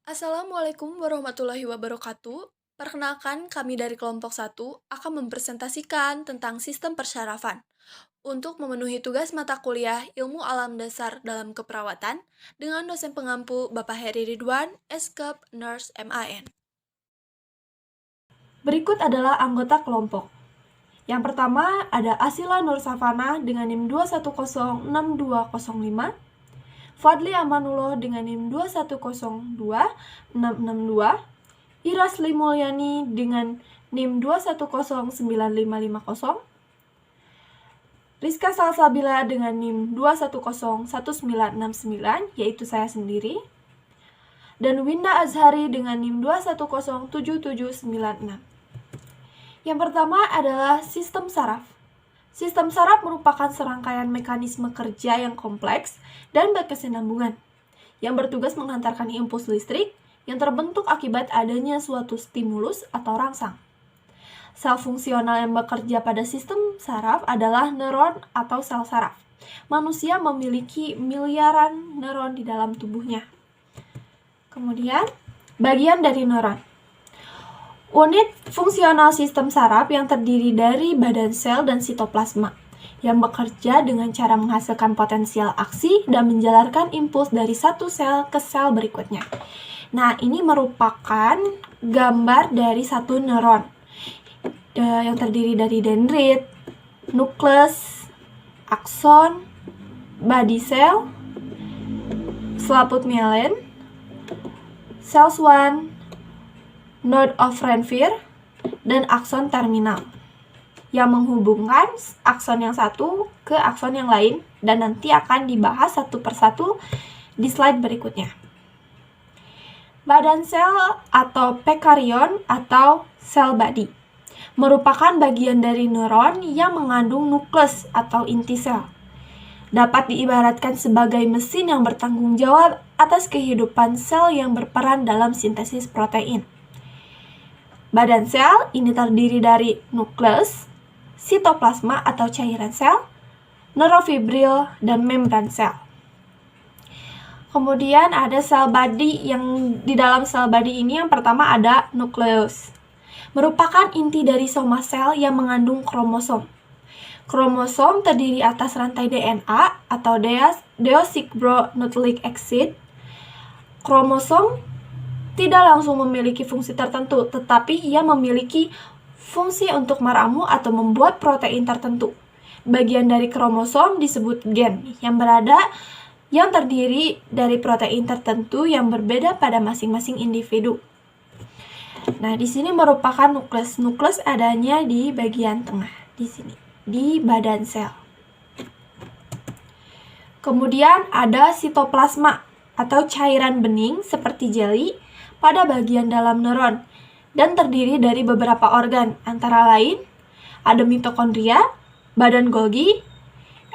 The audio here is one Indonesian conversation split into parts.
Assalamualaikum warahmatullahi wabarakatuh. Perkenalkan, kami dari kelompok satu akan mempresentasikan tentang sistem persyarafan untuk memenuhi tugas mata kuliah Ilmu Alam Dasar dalam Keperawatan dengan dosen pengampu Bapak Heri Ridwan, Eskep, Nurse MAN. Berikut adalah anggota kelompok. Yang pertama ada Asila Nur Safana dengan NIM 2106205, Fadli Amanullah dengan NIM 2102662, Ira Sri Mulyani dengan NIM 2109550, Rizka Salsabila dengan NIM 2101969, yaitu saya sendiri, dan Winda Azhari dengan NIM 2107796. Yang pertama adalah sistem saraf. Sistem saraf merupakan serangkaian mekanisme kerja yang kompleks dan berkesinambungan, yang bertugas menghantarkan impuls listrik yang terbentuk akibat adanya suatu stimulus atau rangsang. Sel fungsional yang bekerja pada sistem saraf adalah neuron atau sel saraf. Manusia memiliki miliaran neuron di dalam tubuhnya. Kemudian, bagian dari neuron. Unit fungsional sistem saraf yang terdiri dari badan sel dan sitoplasma yang bekerja dengan cara menghasilkan potensial aksi dan menjalarkan impuls dari satu sel ke sel berikutnya. Nah, ini merupakan gambar dari satu neuron yang terdiri dari dendrit, nukleus, akson, body cell, selaput myelin, sel Schwann, node of Ranvier, dan akson terminal yang menghubungkan akson yang satu ke akson yang lain, dan nanti akan dibahas satu persatu di slide berikutnya. Badan sel atau pekarion atau sel body merupakan bagian dari neuron yang mengandung nukleus atau inti sel. Dapat diibaratkan sebagai mesin yang bertanggung jawab atas kehidupan sel yang berperan dalam sintesis protein. Badan sel ini terdiri dari nukleus, sitoplasma atau cairan sel, neurofibril, dan membran sel. Kemudian ada sel body. Yang di dalam sel body ini yang pertama ada nukleus. Merupakan inti dari soma sel yang mengandung kromosom. Kromosom terdiri atas rantai DNA atau deoxyribonucleic acid. Kromosom tidak langsung memiliki fungsi tertentu, tetapi ia memiliki fungsi untuk meramu atau membuat protein tertentu. Bagian dari kromosom disebut gen, yang terdiri dari protein tertentu yang berbeda pada masing-masing individu. Nah, di sini merupakan nukleus. Nukleus adanya di bagian tengah, di sini, di badan sel. Kemudian ada sitoplasma atau cairan bening seperti jeli pada bagian dalam neuron dan terdiri dari beberapa organ, antara lain ada mitokondria, badan Golgi,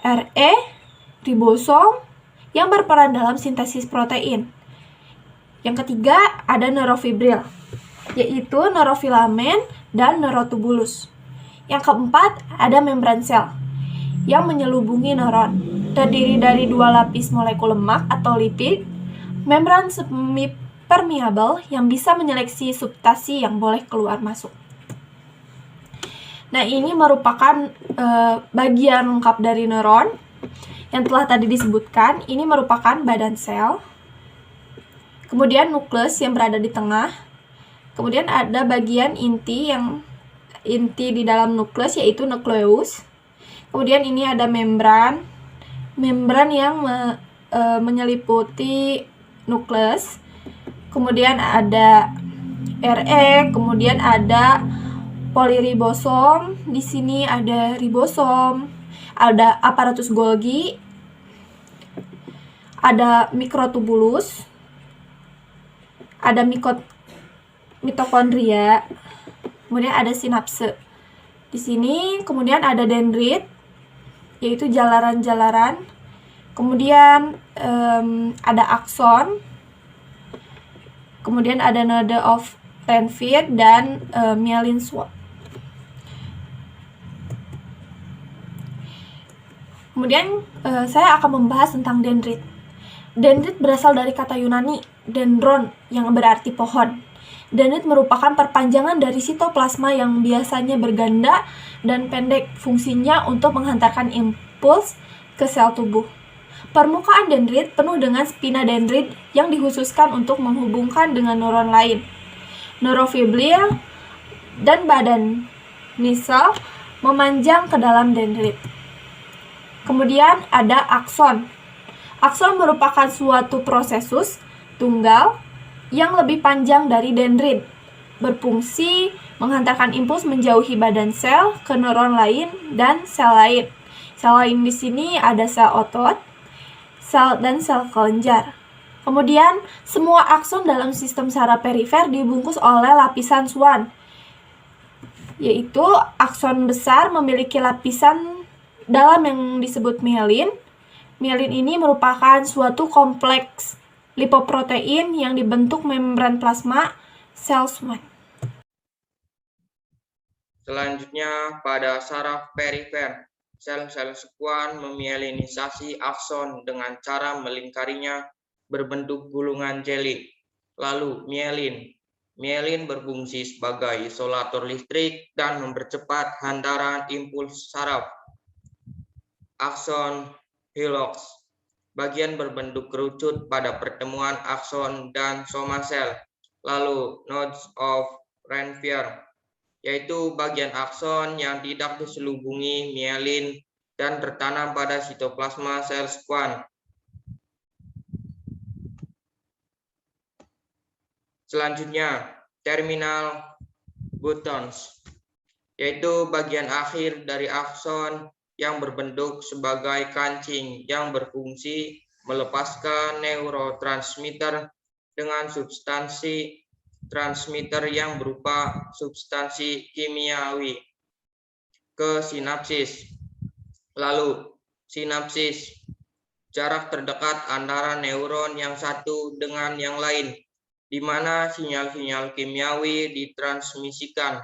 RE, ribosom yang berperan dalam sintesis protein. Yang ketiga ada neurofibril, yaitu neurofilamen dan neurotubulus. Yang keempat ada membran sel yang menyelubungi neuron, terdiri dari dua lapis molekul lemak atau lipid, membran semi permeable yang bisa menyeleksi substansi yang boleh keluar masuk. Nah, ini merupakan bagian lengkap dari neuron yang telah tadi disebutkan. Ini merupakan badan sel. Kemudian nukleus yang berada di tengah. Kemudian ada bagian inti di dalam nukleus, yaitu nukleus. Kemudian ini ada membran yang menyeliputi nukleus. Kemudian ada RE, kemudian ada poliribosom. Di sini ada ribosom, ada aparatus Golgi, ada mikrotubulus, ada mitokondria, kemudian ada sinapse. Di sini kemudian ada dendrit, yaitu jalaran-jalaran. Kemudian ada akson. Kemudian ada node of Ranvier dan myelin Schwann. Kemudian saya akan membahas tentang dendrit. Dendrit berasal dari kata Yunani dendron yang berarti pohon. Dendrit merupakan perpanjangan dari sitoplasma yang biasanya berganda dan pendek, fungsinya untuk menghantarkan impuls ke sel tubuh. Permukaan dendrit penuh dengan spina dendrit yang dikhususkan untuk menghubungkan dengan neuron lain. Neurofibril dan badan misel memanjang ke dalam dendrit. Kemudian ada akson. Akson merupakan suatu prosesus tunggal yang lebih panjang dari dendrit, berfungsi menghantarkan impuls menjauhi badan sel ke neuron lain dan sel lain. Sel lain di sini ada sel otot, sel dan sel kelenjar. Kemudian, semua akson dalam sistem saraf perifer dibungkus oleh lapisan Schwann, yaitu akson besar memiliki lapisan dalam yang disebut mielin. Mielin ini merupakan suatu kompleks lipoprotein yang dibentuk membran plasma sel Schwann. Selanjutnya, pada saraf perifer, sel-sel Schwann memielinisasi akson dengan cara melingkarinya berbentuk gulungan jeli. Lalu, mielin. Mielin berfungsi sebagai isolator listrik dan mempercepat hantaran impuls saraf. Akson helix, bagian berbentuk kerucut pada pertemuan akson dan soma sel. Lalu nodes of Ranvier, yaitu bagian akson yang tidak diselubungi mielin dan tertanam pada sitoplasma sel Schwann. Selanjutnya, terminal buttons, yaitu bagian akhir dari akson yang berbentuk sebagai kancing yang berfungsi melepaskan neurotransmitter dengan substansi transmitter yang berupa substansi kimiawi ke sinapsis. Lalu, sinapsis, jarak terdekat antara neuron yang satu dengan yang lain, di mana sinyal-sinyal kimiawi ditransmisikan.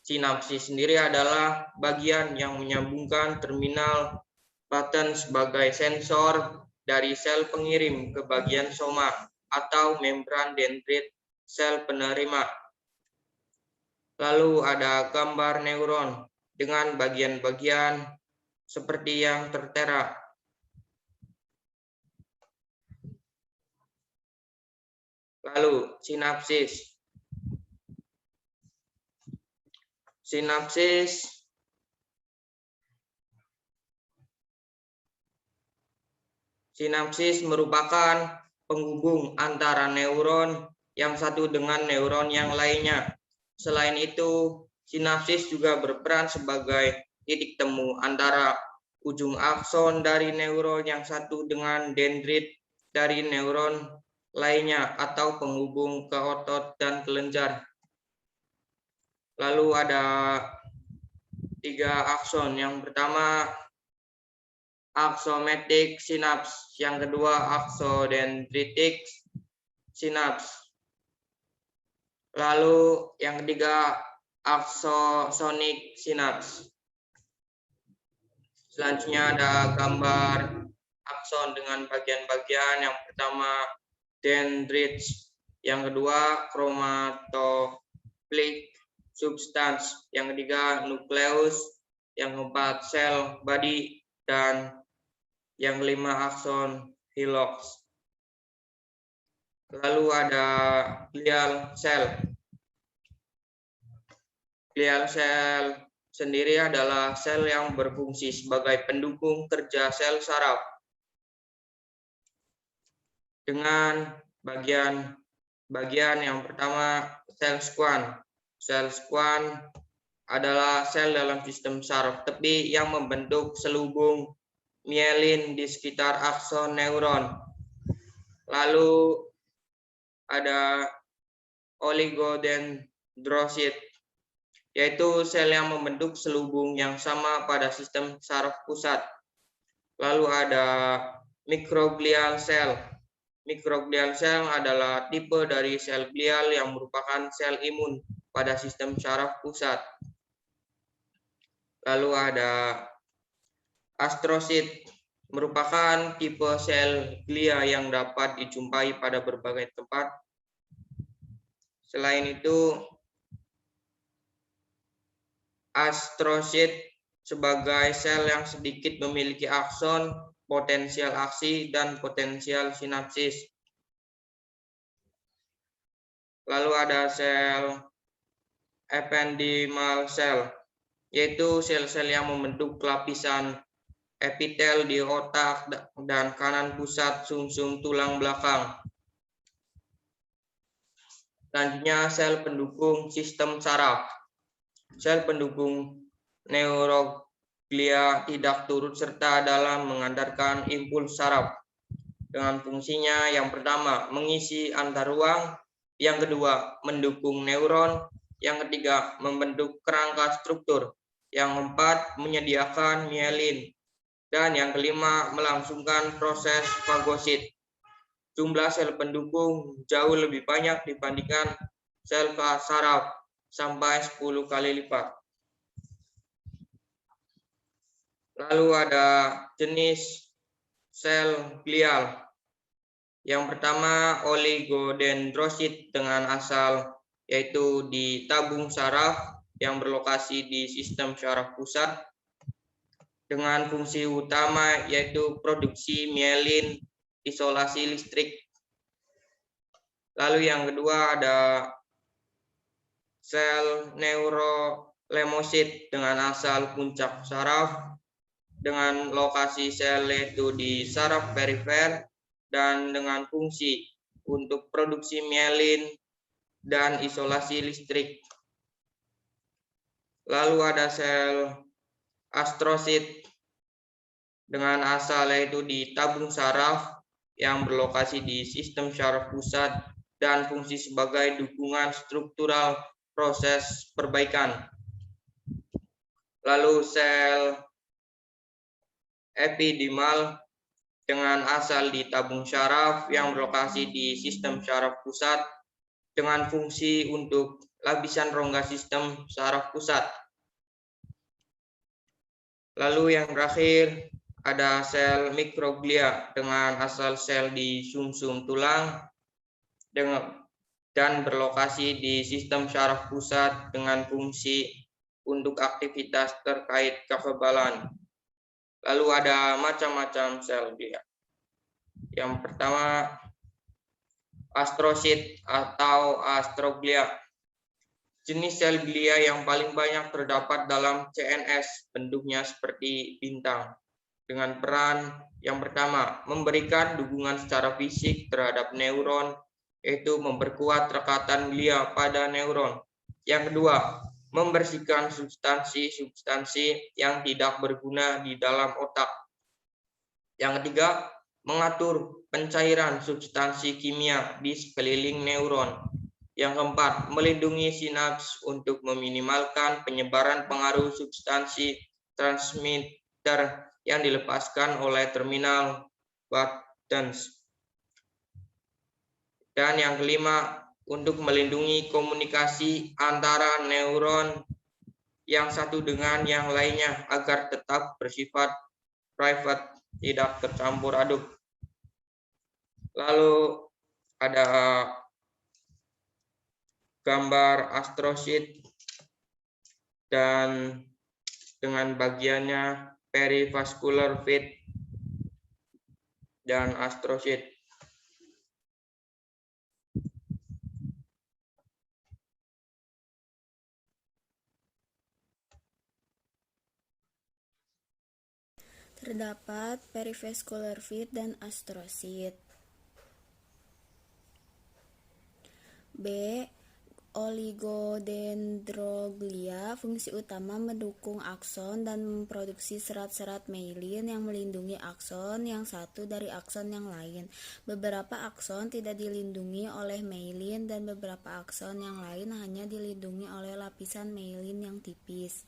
Sinapsis sendiri adalah bagian yang menyambungkan terminal button sebagai sensor dari sel pengirim ke bagian soma atau membran dendrit sel penerima. Lalu ada gambar neuron dengan bagian-bagian seperti yang tertera. Lalu sinapsis. Sinapsis merupakan penghubung antara neuron yang satu dengan neuron yang lainnya. Selain itu, sinapsis juga berperan sebagai titik temu antara ujung akson dari neuron yang satu dengan dendrit dari neuron lainnya atau penghubung ke otot dan kelenjar. Lalu ada 3 akson. Yang pertama axonematic synapse, yang kedua axodendritic synapse. Lalu yang ketiga axosonic synapse. Selanjutnya ada gambar akson dengan bagian-bagian. Yang pertama dendrites, yang kedua chromatoplik substance, yang ketiga nukleus, yang keempat sel body, dan yang kelima akson helix. Lalu ada glial cell. Glial cell sendiri adalah sel yang berfungsi sebagai pendukung kerja sel saraf dengan bagian yang pertama sel Schwann. Sel Schwann adalah sel dalam sistem saraf tepi yang membentuk selubung mielin di sekitar akson neuron. Lalu ada oligodendrosit, yaitu sel yang membentuk selubung yang sama pada sistem saraf pusat. Lalu ada microglial cell. Microglial cell adalah tipe dari sel glial yang merupakan sel imun pada sistem saraf pusat. Lalu ada astrosit, merupakan tipe sel glia yang dapat dijumpai pada berbagai tempat. Selain itu, astrosit sebagai sel yang sedikit memiliki akson, potensial aksi, dan potensial sinapsis. Lalu ada sel ependymal cell, yaitu sel-sel yang membentuk lapisan epitel di otak dan kanan pusat sumsum tulang belakang. Selanjutnya, sel pendukung sistem saraf. Sel pendukung neuroglia tidak turut serta dalam mengantarkan impuls saraf. Dengan fungsinya yang pertama, mengisi antar ruang, yang kedua, mendukung neuron, yang ketiga, membentuk kerangka struktur, yang keempat, menyediakan mielin, dan yang kelima, melangsungkan proses fagosit. Jumlah sel pendukung jauh lebih banyak dibandingkan sel saraf, sampai 10 kali lipat. Lalu ada jenis sel glial. Yang pertama, oligodendrosit dengan asal yaitu di tabung saraf yang berlokasi di sistem syaraf pusat dengan fungsi utama yaitu produksi mielin, isolasi listrik. Lalu yang kedua ada sel neurolemosit dengan asal puncak saraf dengan lokasi sel yaitu di saraf perifer dan dengan fungsi untuk produksi mielin dan isolasi listrik. Lalu ada sel astrosit dengan asal yaitu di tabung saraf yang berlokasi di sistem syaraf pusat dan fungsi sebagai dukungan struktural proses perbaikan. Lalu sel epidimal dengan asal di tabung syaraf yang berlokasi di sistem syaraf pusat dengan fungsi untuk lapisan rongga sistem syaraf pusat. Lalu yang terakhir ada sel mikroglia dengan asal sel di sumsum tulang dan berlokasi di sistem syaraf pusat dengan fungsi untuk aktivitas terkait kekebalan. Lalu ada macam-macam sel glia. Yang pertama, astrosit atau astroglia. Jenis sel glia yang paling banyak terdapat dalam CNS, bentuknya seperti bintang. Dengan peran yang pertama, memberikan dukungan secara fisik terhadap neuron, yaitu memperkuat rekatan glia pada neuron. Yang kedua, membersihkan substansi-substansi yang tidak berguna di dalam otak. Yang ketiga, mengatur pencairan substansi kimia di sekeliling neuron. Yang keempat, melindungi sinaps untuk meminimalkan penyebaran pengaruh substansi transmitter yang dilepaskan oleh terminal buttons. Dan yang kelima, untuk melindungi komunikasi antara neuron yang satu dengan yang lainnya agar tetap bersifat private, tidak tercampur aduk. Lalu ada gambar astrosit dan dengan bagiannya perivascular fit dan astrosit. Terdapat perivascular fit dan astrosit. B. Oligodendroglia, fungsi utama mendukung akson dan memproduksi serat-serat myelin yang melindungi akson yang satu dari akson yang lain. Beberapa akson tidak dilindungi oleh myelin dan beberapa akson yang lain hanya dilindungi oleh lapisan myelin yang tipis.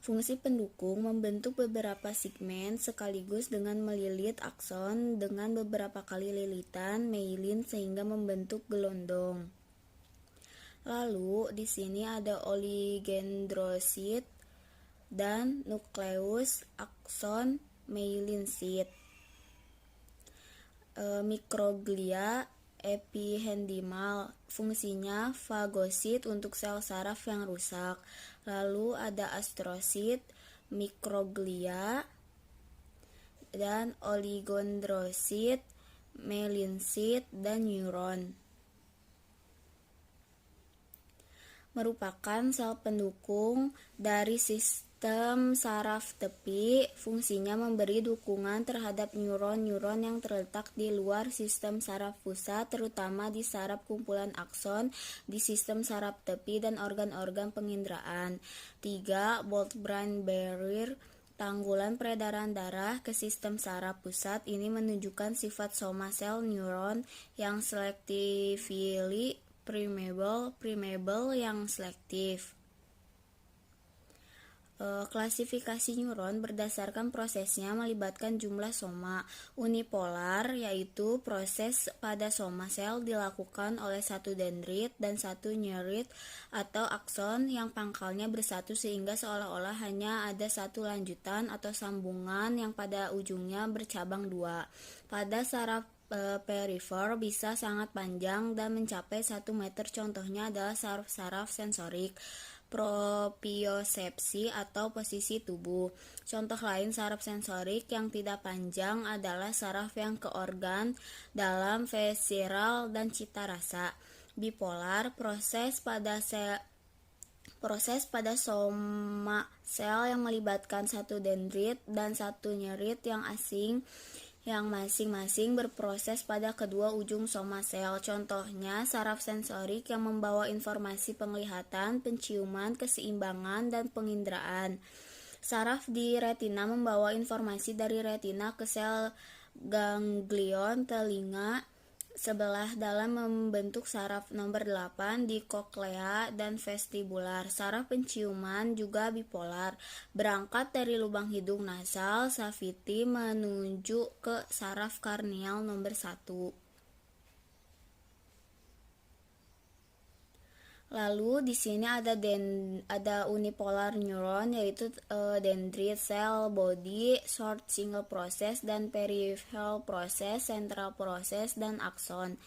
Fungsi pendukung membentuk beberapa segmen sekaligus dengan melilit akson dengan beberapa kali lilitan myelin sehingga membentuk gelondong. Lalu di sini ada oligodendrosit dan nukleus akson myelin sheath. Mikroglia epihendimal, fungsinya fagosit untuk sel saraf yang rusak. Lalu ada astrosit, mikroglia, dan oligodendrosit, myelin sheath, dan neuron. Merupakan sel pendukung dari sistem saraf tepi, fungsinya memberi dukungan terhadap neuron-neuron yang terletak di luar sistem saraf pusat, terutama di saraf kumpulan akson, di sistem saraf tepi, dan organ-organ penginderaan. 3. Blood-brain barrier, tanggulan peredaran darah ke sistem saraf pusat. Ini menunjukkan sifat soma sel neuron yang selectively permeable yang selektif. Klasifikasi neuron berdasarkan prosesnya melibatkan jumlah soma. Unipolar, yaitu proses pada soma sel dilakukan oleh satu dendrit dan satu neurit atau akson yang pangkalnya bersatu sehingga seolah-olah hanya ada satu lanjutan atau sambungan yang pada ujungnya bercabang dua. Pada saraf perifer bisa sangat panjang dan mencapai 1 meter. Contohnya adalah saraf-saraf sensorik, propriosepsi atau posisi tubuh. Contoh lain saraf sensorik yang tidak panjang adalah saraf yang ke organ dalam, visceral, dan cita rasa. Bipolar, proses pada soma sel yang melibatkan satu dendrit dan satu neurit yang masing-masing berproses pada kedua ujung soma sel. Contohnya saraf sensorik yang membawa informasi penglihatan, penciuman, keseimbangan, dan penginderaan. Saraf di retina membawa informasi dari retina ke sel ganglion telinga sebelah dalam membentuk saraf nomor 8 di koklea dan vestibular. Saraf penciuman juga bipolar, berangkat dari lubang hidung nasal saviti menuju ke saraf karnial nomor 1. Lalu di sini ada unipolar neuron, yaitu dendrit, cell body, short single process, dan peripheral process, central process, dan akson.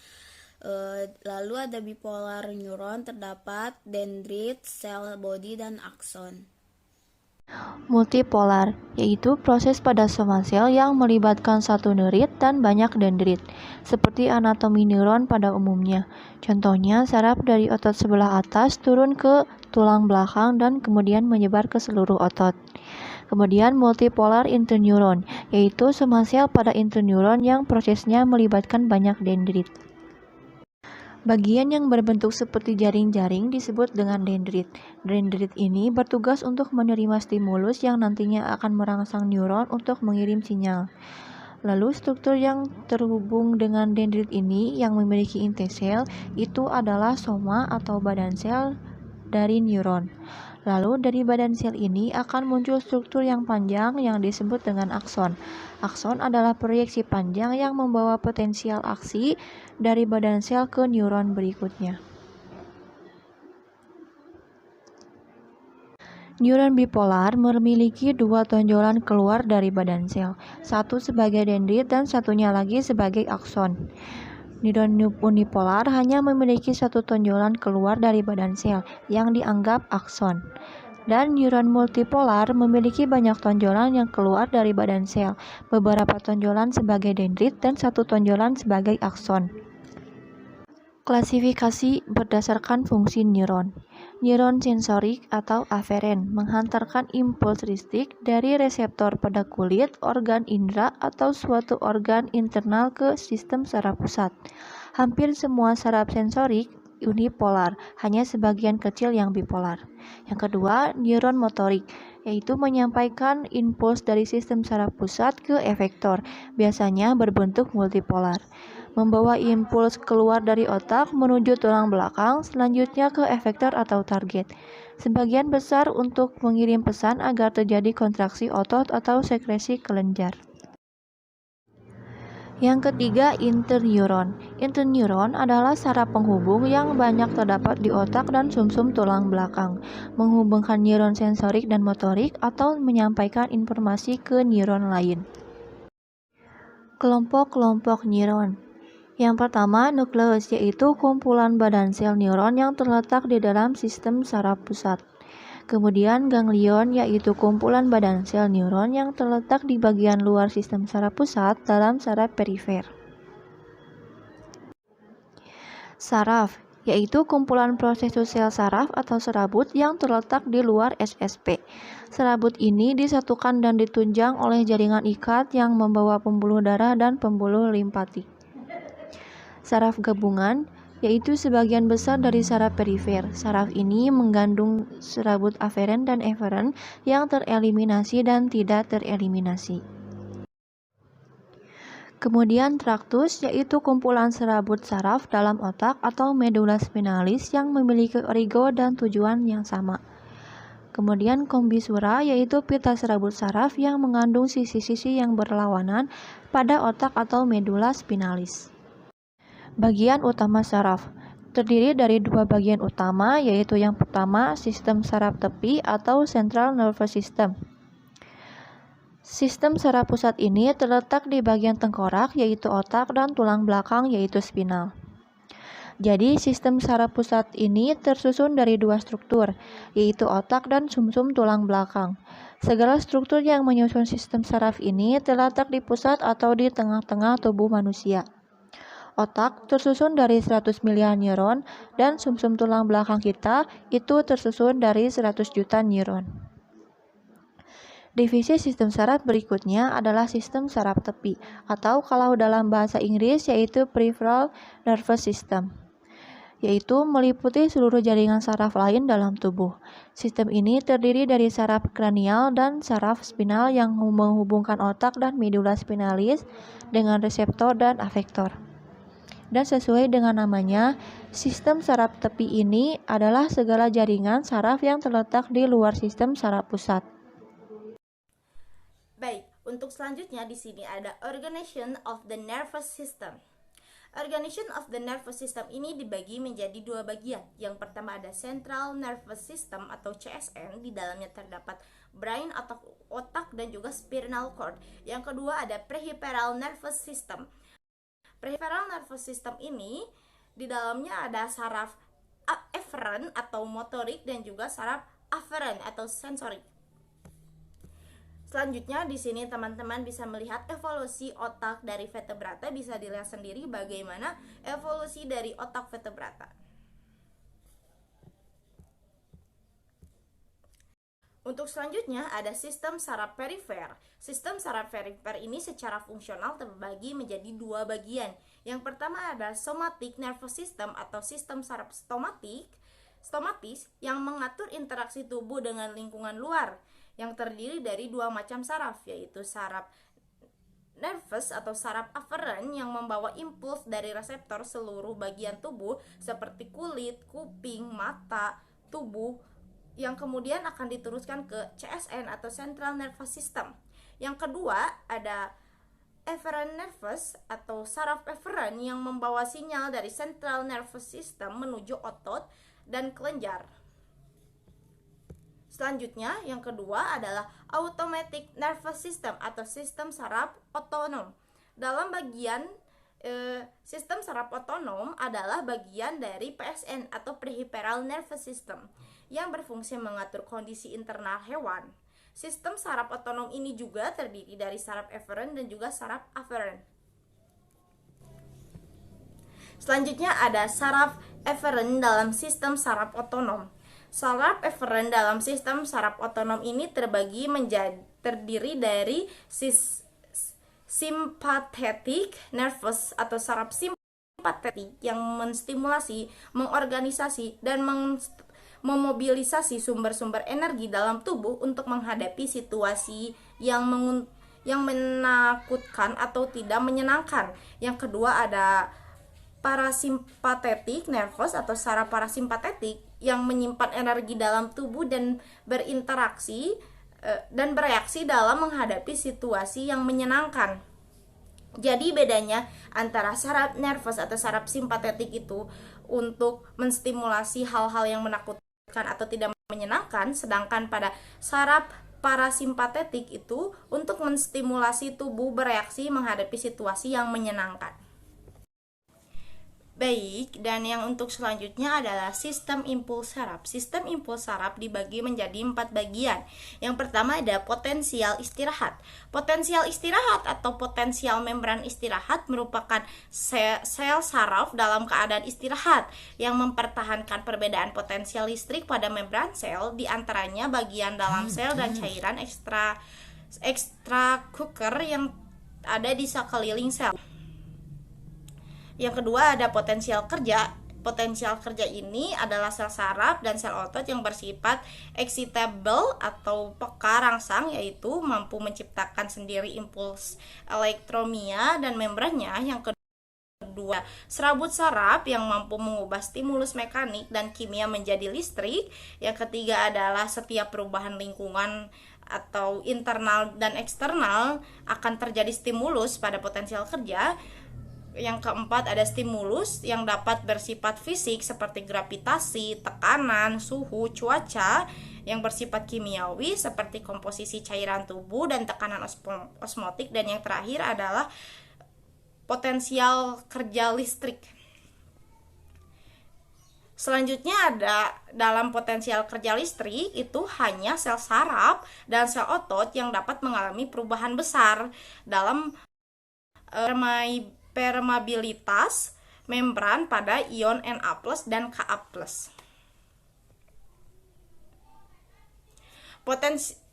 Lalu ada bipolar neuron, terdapat dendrit, cell body, dan akson. Multipolar, yaitu proses pada soma sel yang melibatkan satu neurit dan banyak dendrit, seperti anatomi neuron pada umumnya. Contohnya, saraf dari otot sebelah atas turun ke tulang belakang dan kemudian menyebar ke seluruh otot. Kemudian multipolar interneuron, yaitu soma sel pada interneuron yang prosesnya melibatkan banyak dendrit. Bagian yang berbentuk seperti jaring-jaring disebut dengan dendrit. Dendrit ini bertugas untuk menerima stimulus yang nantinya akan merangsang neuron untuk mengirim sinyal. Lalu struktur yang terhubung dengan dendrit ini yang memiliki inti sel itu adalah soma atau badan sel dari neuron. Lalu dari badan sel ini akan muncul struktur yang panjang yang disebut dengan akson. Akson adalah proyeksi panjang yang membawa potensial aksi dari badan sel ke neuron berikutnya. Neuron bipolar memiliki dua tonjolan keluar dari badan sel, satu sebagai dendrit dan satunya lagi sebagai akson. Neuron unipolar hanya memiliki satu tonjolan keluar dari badan sel yang dianggap akson. Dan neuron multipolar memiliki banyak tonjolan yang keluar dari badan sel, beberapa tonjolan sebagai dendrit dan satu tonjolan sebagai akson. Klasifikasi berdasarkan fungsi neuron. Neuron sensorik atau aferen menghantarkan impuls listrik dari reseptor pada kulit, organ indera, atau suatu organ internal ke sistem saraf pusat. Hampir semua saraf sensorik unipolar, hanya sebagian kecil yang bipolar. Yang kedua, neuron motorik, yaitu menyampaikan impuls dari sistem saraf pusat ke efektor, biasanya berbentuk multipolar. Membawa impuls keluar dari otak menuju tulang belakang, selanjutnya ke efektor atau target. Sebagian besar untuk mengirim pesan agar terjadi kontraksi otot atau sekresi kelenjar. Yang ketiga, interneuron. Interneuron adalah saraf penghubung yang banyak terdapat di otak dan sumsum tulang belakang, menghubungkan neuron sensorik dan motorik atau menyampaikan informasi ke neuron lain. Kelompok-kelompok neuron. Yang pertama, nukleus, yaitu kumpulan badan sel neuron yang terletak di dalam sistem saraf pusat. Kemudian ganglion, yaitu kumpulan badan sel neuron yang terletak di bagian luar sistem saraf pusat dalam saraf perifer. Saraf, yaitu kumpulan prosesus sel saraf atau serabut yang terletak di luar SSP. Serabut ini disatukan dan ditunjang oleh jaringan ikat yang membawa pembuluh darah dan pembuluh limpatik. Saraf gabungan, yaitu sebagian besar dari saraf perifer. Saraf ini mengandung serabut aferen dan eferen yang tereliminasi dan tidak tereliminasi. Kemudian traktus, yaitu kumpulan serabut saraf dalam otak atau medula spinalis yang memiliki origo dan tujuan yang sama. Kemudian kombisura, yaitu pita serabut saraf yang mengandung sisi-sisi yang berlawanan pada otak atau medula spinalis. Bagian utama saraf terdiri dari dua bagian utama, yaitu yang pertama sistem saraf tepi atau central nervous system. Sistem saraf pusat ini terletak di bagian tengkorak, yaitu otak, dan tulang belakang, yaitu spinal. Jadi sistem saraf pusat ini tersusun dari dua struktur, yaitu otak dan sumsum tulang belakang. Segala struktur yang menyusun sistem saraf ini terletak di pusat atau di tengah-tengah tubuh manusia. Otak tersusun dari 100 miliar neuron dan sumsum tulang belakang kita itu tersusun dari 100 juta neuron. Divisi sistem saraf berikutnya adalah sistem saraf tepi atau kalau dalam bahasa Inggris yaitu peripheral nervous system, yaitu meliputi seluruh jaringan saraf lain dalam tubuh. Sistem ini terdiri dari saraf kranial dan saraf spinal yang menghubungkan otak dan medula spinalis dengan reseptor dan afektor. Dan sesuai dengan namanya, sistem saraf tepi ini adalah segala jaringan saraf yang terletak di luar sistem saraf pusat. Baik, untuk selanjutnya di sini ada organization of the nervous system. Organization of the nervous system ini dibagi menjadi dua bagian. Yang pertama ada central nervous system atau CSN, di dalamnya terdapat brain atau otak dan juga spinal cord. Yang kedua ada peripheral nervous system. Peripheral nervous system ini di dalamnya ada saraf eferen atau motorik dan juga saraf aferen atau sensorik. Selanjutnya di sini teman-teman bisa melihat evolusi otak dari vertebrata, bisa dilihat sendiri bagaimana evolusi dari otak vertebrata. Untuk selanjutnya ada sistem saraf perifer. Sistem saraf perifer ini secara fungsional terbagi menjadi dua bagian. Yang pertama ada somatic nervous system atau sistem saraf stomatis yang mengatur interaksi tubuh dengan lingkungan luar, yang terdiri dari dua macam saraf, yaitu saraf nervous atau saraf aferen yang membawa impuls dari reseptor seluruh bagian tubuh seperti kulit, kuping, mata, tubuh, yang kemudian akan diteruskan ke CSN atau Central Nervous System. Yang kedua ada efferent nervous atau saraf eferen yang membawa sinyal dari Central Nervous System menuju otot dan kelenjar. Selanjutnya yang kedua adalah automatic nervous system atau sistem saraf otonom. Dalam bagian sistem saraf otonom adalah bagian dari PSN atau peripheral nervous system yang berfungsi mengatur kondisi internal hewan. Sistem saraf otonom ini juga terdiri dari saraf eferen dan juga saraf aferen. Selanjutnya ada saraf eferen dalam sistem saraf otonom. Saraf eferen dalam sistem saraf otonom ini terdiri dari sympathetic nervous atau saraf simpatetik yang menstimulasi, mengorganisasi, dan memobilisasi sumber-sumber energi dalam tubuh untuk menghadapi situasi yang menakutkan atau tidak menyenangkan. Yang kedua ada parasimpatetic nervous atau saraf parasimpatetik yang menyimpan energi dalam tubuh dan berinteraksi dan bereaksi dalam menghadapi situasi yang menyenangkan. Jadi bedanya antara saraf nervous atau saraf simpatetik itu untuk menstimulasi hal-hal yang menakutkan atau tidak menyenangkan, sedangkan pada saraf parasimpatetik itu untuk menstimulasi tubuh bereaksi menghadapi situasi yang menyenangkan. Baik, dan yang untuk selanjutnya adalah sistem impuls saraf. Sistem impuls saraf dibagi menjadi 4 bagian. Yang pertama ada potensial istirahat. Potensial istirahat atau potensial membran istirahat merupakan sel saraf dalam keadaan istirahat yang mempertahankan perbedaan potensial listrik pada membran sel, diantaranya bagian dalam sel dan cairan ekstrakurikuler yang ada di sekeliling sel. Yang kedua ada potensial kerja. Potensial kerja ini adalah sel saraf dan sel otot yang bersifat excitable atau peka rangsang, yaitu mampu menciptakan sendiri impuls elektromia dan membrannya. Yang kedua, serabut saraf yang mampu mengubah stimulus mekanik dan kimia menjadi listrik. Yang ketiga adalah setiap perubahan lingkungan atau internal dan eksternal akan terjadi stimulus pada potensial kerja. Yang keempat ada stimulus yang dapat bersifat fisik seperti gravitasi, tekanan, suhu, cuaca. Yang bersifat kimiawi seperti komposisi cairan tubuh dan tekanan osmotik. Dan yang terakhir adalah potensial kerja listrik. Selanjutnya ada dalam potensial kerja listrik itu hanya sel saraf dan sel otot yang dapat mengalami perubahan besar dalam permeabilitas membran pada ion Na+ dan Ka+.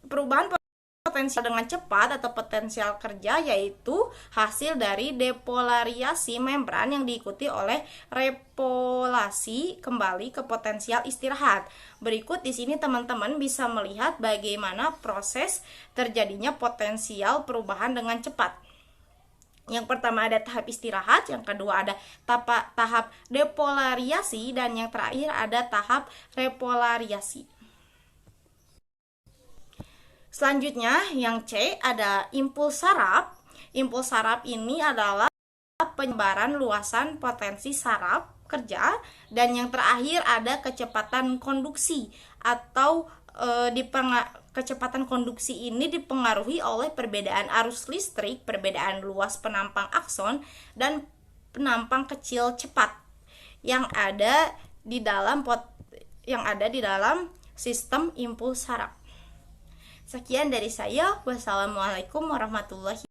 Perubahan potensial dengan cepat atau potensial kerja yaitu hasil dari depolariasi membran yang diikuti oleh repolasi kembali ke potensial istirahat. Berikut di sini teman-teman bisa melihat bagaimana proses terjadinya potensial perubahan dengan cepat. Yang pertama ada tahap istirahat, yang kedua ada tahap depolariasi, dan yang terakhir ada tahap repolariasi. Selanjutnya yang C ada impuls saraf. Impuls saraf ini adalah penyebaran luasan potensi saraf kerja, dan yang terakhir ada kecepatan konduksi atau kecepatan konduksi ini dipengaruhi oleh perbedaan arus listrik, perbedaan luas penampang akson, dan penampang kecil cepat yang ada di dalam sistem impuls saraf. Sekian dari saya. Wassalamualaikum warahmatullahi